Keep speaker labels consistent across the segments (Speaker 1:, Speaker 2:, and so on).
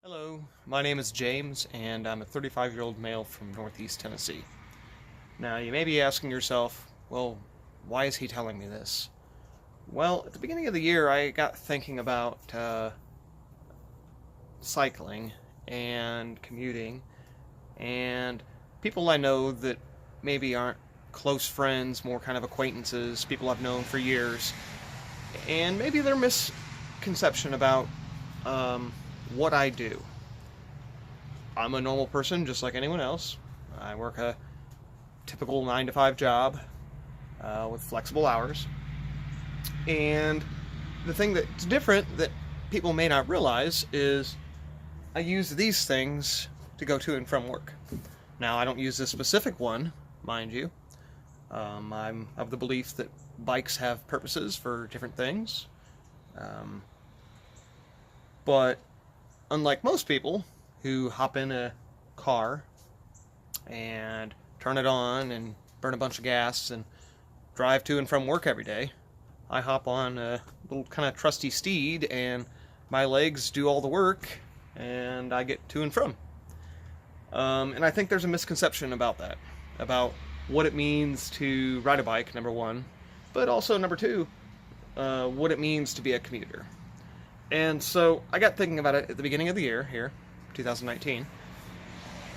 Speaker 1: Hello, my name is James, and I'm a 35-year-old male from Northeast Tennessee. Now, you may be asking yourself, well, why is he telling me this? Well, at the beginning of the year, I got thinking about cycling and commuting, and people I know that maybe aren't close friends, more kind of acquaintances, people I've known for years, and maybe their misconception about what I do. I'm a normal person just like anyone else. I work a typical 9 to 5 job with flexible hours. And the thing that's different that people may not realize is I use these things to go to and from work. Now, I don't use this specific one, mind you. I'm of the belief that bikes have purposes for different things. But unlike most people who hop in a car and turn it on and burn a bunch of gas and drive to and from work every day, I hop on a little kind of trusty steed and my legs do all the work and I get to and from. And I think there's a misconception about that, about what it means to ride a bike, number one, but also number two, what it means to be a commuter. And so I got thinking about it at the beginning of the year here, 2019,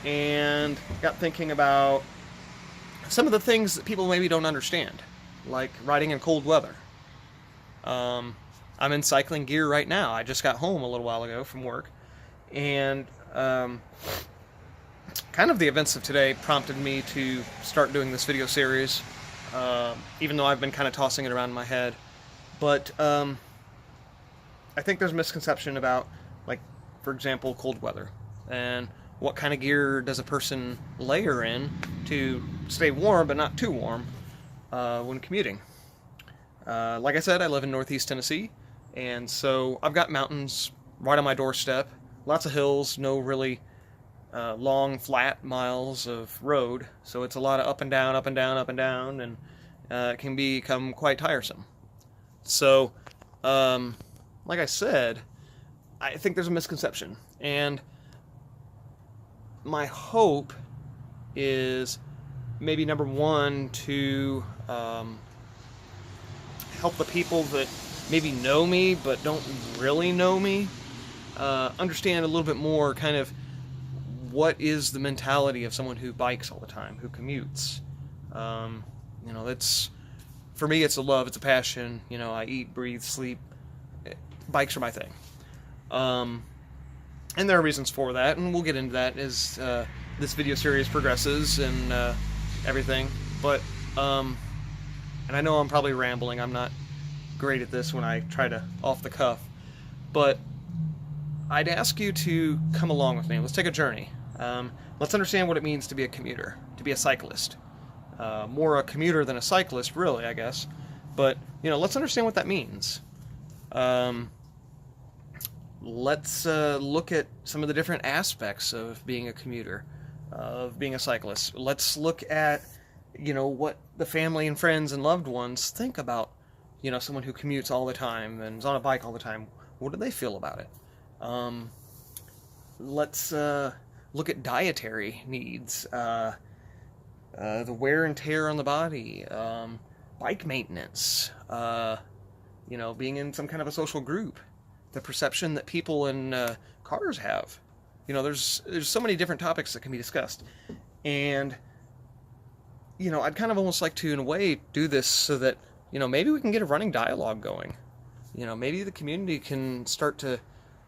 Speaker 1: and got thinking about some of the things that people maybe don't understand, like riding in cold weather. I'm in cycling gear right now. I just got home a little while ago from work, and kind of the events of today prompted me to start doing this video series, even though I've been kind of tossing it around in my head. But I think there's a misconception about, like, for example, cold weather, and what kind of gear does a person layer in to stay warm but not too warm when commuting. Like I said, I live in Northeast Tennessee, and so I've got mountains right on my doorstep, lots of hills, no really long, flat miles of road, so it's a lot of up and down, up and down, up and down, and it can become quite tiresome. So, like I said, I think there's a misconception, and my hope is maybe number one to help the people that maybe know me but don't really know me understand a little bit more kind of what is the mentality of someone who bikes all the time, who commutes. That's, for me, it's a love, it's a passion. I eat, breathe, sleep. Bikes are my thing. And there are reasons for that, and we'll get into that as this video series progresses and everything. But, and I know I'm probably rambling, I'm not great at this when I try to off the cuff, but I'd ask you to come along with me. Let's take a journey. Let's understand what it means to be a commuter, to be a cyclist. More a commuter than a cyclist, really, I guess. But, let's understand what that means. Let's look at some of the different aspects of being a commuter, of being a cyclist. Let's look at, what the family and friends and loved ones think about, someone who commutes all the time and is on a bike all the time. What do they feel about it? Let's look at dietary needs, the wear and tear on the body, bike maintenance, being in some kind of a social group, the perception that people in cars have. There's so many different topics that can be discussed. And, I'd kind of almost like to, in a way, do this so that, maybe we can get a running dialogue going. Maybe the community can start to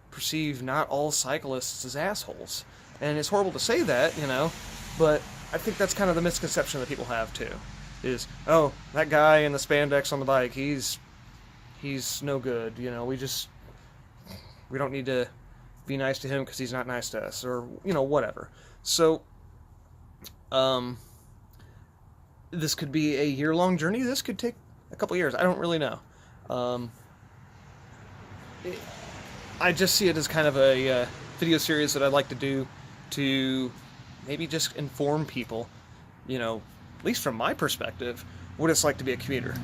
Speaker 1: perceive not all cyclists as assholes. And it's horrible to say that, but I think that's kind of the misconception that people have, too. Is, oh, that guy in the spandex on the bike, he's no good, we don't need to be nice to him because he's not nice to us, or, whatever. So, this could be a year-long journey. This could take a couple years. I don't really know. I just see it as kind of a video series that I'd like to do to maybe just inform people, at least from my perspective, what it's like to be a commuter.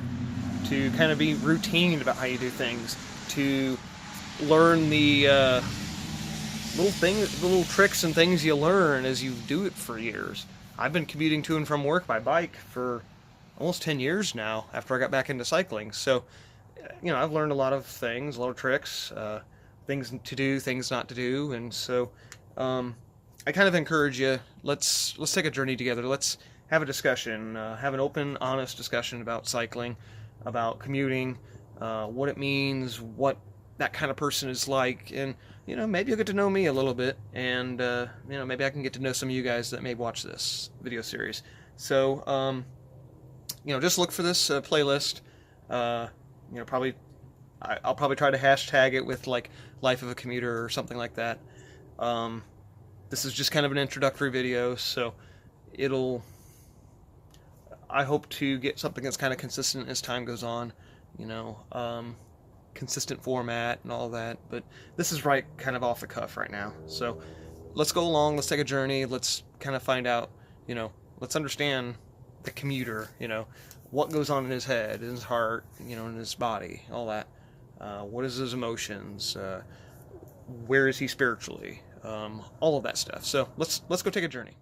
Speaker 1: To kind of be routine about how you do things. To learn the little tricks and things you learn as you do it for years. I've been commuting to and from work by bike for almost 10 years now after I got back into cycling. So, I've learned a lot of things, a lot of tricks, things to do, things not to do. And so I kind of encourage you, let's take a journey together. Let's have a discussion, have an open, honest discussion about cycling, about commuting, what it means, what that kind of person is like, and maybe you'll get to know me a little bit, and maybe I can get to know some of you guys that may watch this video series. So just look for this playlist. Probably I'll probably try to hashtag it with like Life of a Commuter or something like that. This is just kind of an introductory video, so I hope to get something that's kind of consistent as time goes on, consistent format and all that, but this is right kind of off the cuff right now. So let's go along, let's take a journey, let's kind of find out, let's understand the commuter, what goes on in his head, in his heart, in his body, all that. What is his emotions? Where is he spiritually? All of that stuff. So let's go take a journey.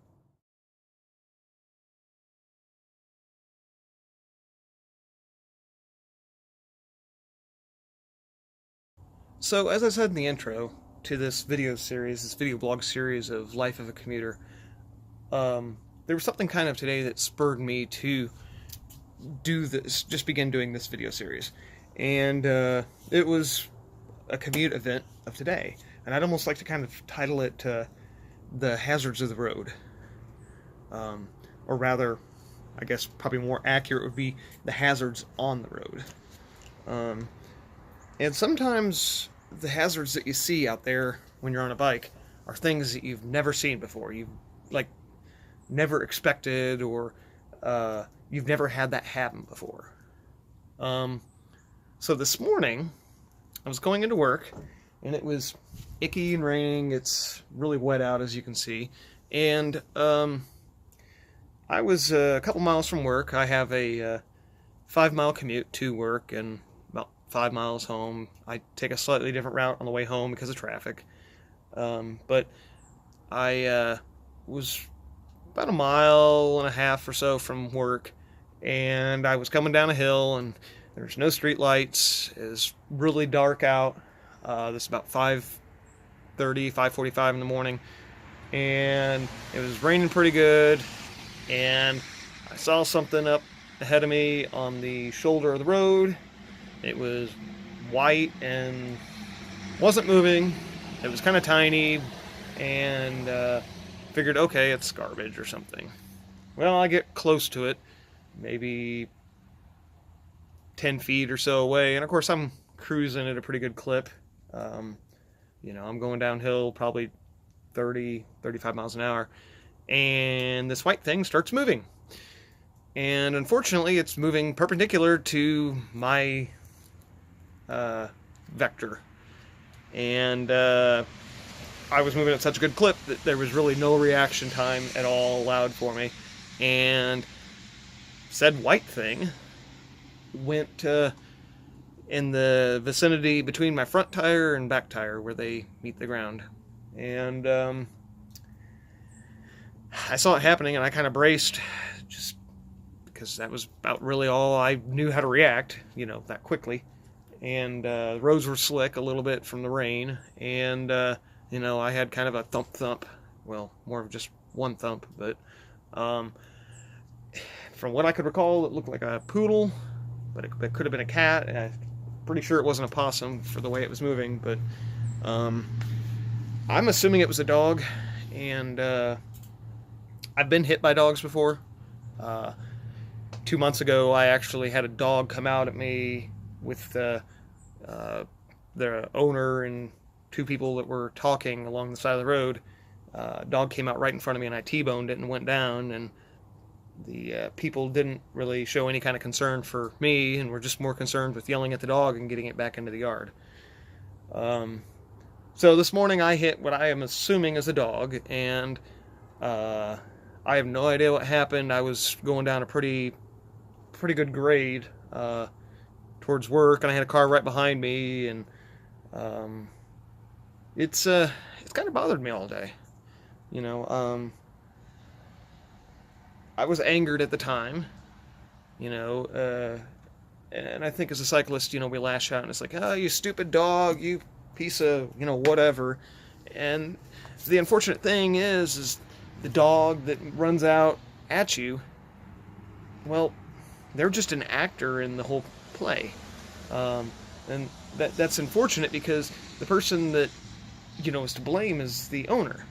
Speaker 1: So as I said in the intro to this video series, this video blog series of Life of a Commuter, there was something kind of today that spurred me to do this, just begin doing this video series. And it was a commute event of today. And I'd almost like to kind of title it The Hazards of the Road. Or rather, I guess probably more accurate would be The Hazards on the Road. And sometimes the hazards that you see out there when you're on a bike are things that you've never seen before. You've never expected, or you've never had that happen before. So this morning, I was going into work, and it was icky and raining. It's really wet out, as you can see. And I was a couple miles from work. I have a 5-mile commute to work and about 5 miles home. I take a slightly different route on the way home because of traffic. But I was about 1.5 miles or so from work, and I was coming down a hill, and there's no street lights. It's really dark out. This is about 5:30, 5:45 in the morning, and it was raining pretty good, and I saw something up ahead of me on the shoulder of the road. It was white and wasn't moving. It was kind of tiny, and figured, okay, it's garbage or something. Well, I get close to it, maybe 10 feet or so away, and of course I'm cruising at a pretty good clip. I'm going downhill probably 30, 35 miles an hour, and this white thing starts moving. And unfortunately, it's moving perpendicular to my vector. And I was moving at such a good clip that there was really no reaction time at all allowed for me. And said white thing went in the vicinity between my front tire and back tire where they meet the ground. And I saw it happening, and I kind of braced, just because that was about really all I knew how to react, that quickly. And the roads were slick a little bit from the rain, and I had kind of a thump, well, more of just one thump, but from what I could recall, it looked like a poodle, but it could have been a cat. I'm pretty sure it wasn't a possum for the way it was moving, but I'm assuming it was a dog. And I've been hit by dogs before. 2 months ago, I actually had a dog come out at me with the owner and 2 people that were talking along the side of the road. Dog came out right in front of me, and I T-boned it and went down, and the people didn't really show any kind of concern for me, and were just more concerned with yelling at the dog and getting it back into the yard. So this morning I hit what I am assuming is a dog, and I have no idea what happened. I was going down a pretty good grade towards work, and I had a car right behind me, and it's kind of bothered me all day. You know, I was angered at the time, you know, and I think as a cyclist, you know, we lash out and it's like, oh, you stupid dog, you piece of, you know, whatever. And the unfortunate thing is the dog that runs out at you, well, they're just an actor in the whole play. And that's unfortunate because the person that, you know, is to blame is the owner.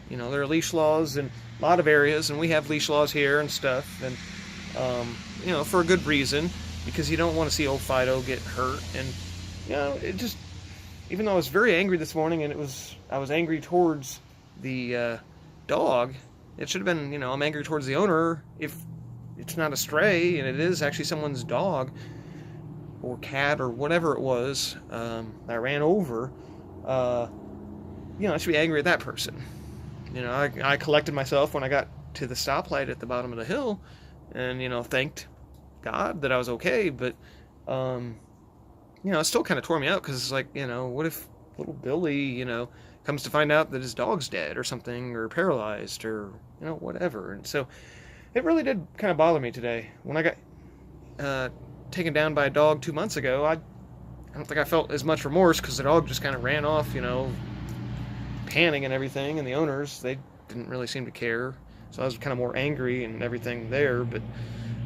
Speaker 1: You know, there are leash laws in a lot of areas, and we have leash laws here and stuff, and, you know, for a good reason, because you don't want to see old Fido get hurt. And, you know, it just, even though I was very angry this morning, and I was angry towards the dog, it should have been, you know, I'm angry towards the owner if it's not a stray, and it is actually someone's dog, or cat, or whatever it was, that I ran over. You know, I should be angry at that person. You know, I collected myself when I got to the stoplight at the bottom of the hill, and, you know, thanked God that I was okay, but, you know, it still kind of tore me out, because it's like, you know, what if little Billy, you know, comes to find out that his dog's dead or something, or paralyzed, or, you know, whatever. And so it really did kind of bother me today. When I got taken down by a dog 2 months ago, I don't think I felt as much remorse, because the dog just kind of ran off, you know, panning and everything, and the owners, they didn't really seem to care. So I was kind of more angry and everything there, but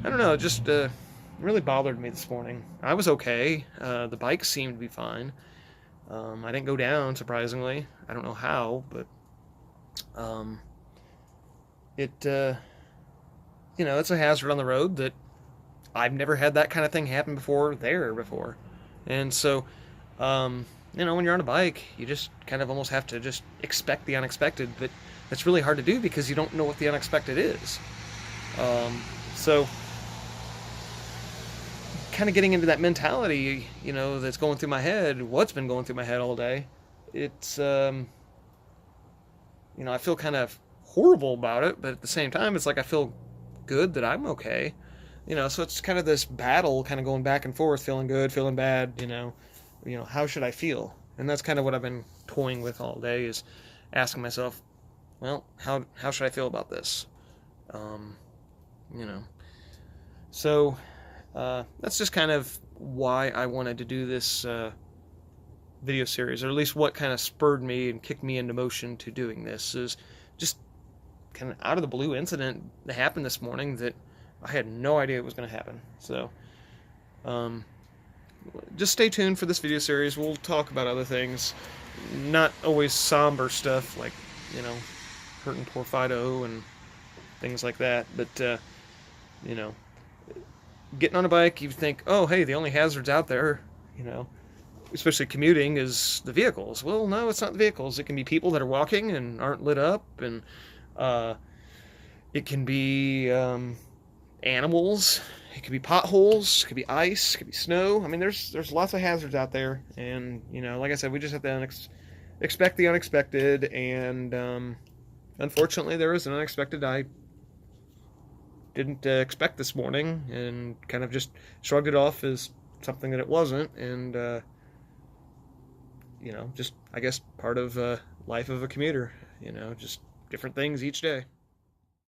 Speaker 1: I don't know, it just really bothered me this morning. I was okay. The bike seemed to be fine. I didn't go down, surprisingly. I don't know how, but it, you know, it's a hazard on the road that I've never had that kind of thing happen before. And so, you know, when you're on a bike, you just kind of almost have to just expect the unexpected, but that's really hard to do because you don't know what the unexpected is. So kind of getting into that mentality, you know, that's going through my head, what's been going through my head all day, it's, you know, I feel kind of horrible about it, but at the same time, it's like I feel good that I'm okay. You know, so it's kind of this battle kind of going back and forth, feeling good, feeling bad, you know, how should I feel? And that's kind of what I've been toying with all day, is asking myself, well, how should I feel about this? You know, so that's just kind of why I wanted to do this video series, or at least what kind of spurred me and kicked me into motion to doing this, is just kind of out of the blue incident that happened this morning that I had no idea it was going to happen. So just stay tuned for this video series. We'll talk about other things, not always somber stuff like, you know, hurting poor Fido and things like that, but you know, getting on a bike, you think, oh, hey, the only hazards out there, you know, especially commuting, is the vehicles. Well, no, it's not the vehicles. It can be people that are walking and aren't lit up, and it can be animals, it could be potholes, it could be ice, it could be snow. I mean, there's lots of hazards out there, and, you know, like I said, we just have to expect the unexpected, and unfortunately, there was an unexpected I didn't expect this morning, and kind of just shrugged it off as something that it wasn't, and you know, just, I guess, part of life of a commuter, you know, just different things each day.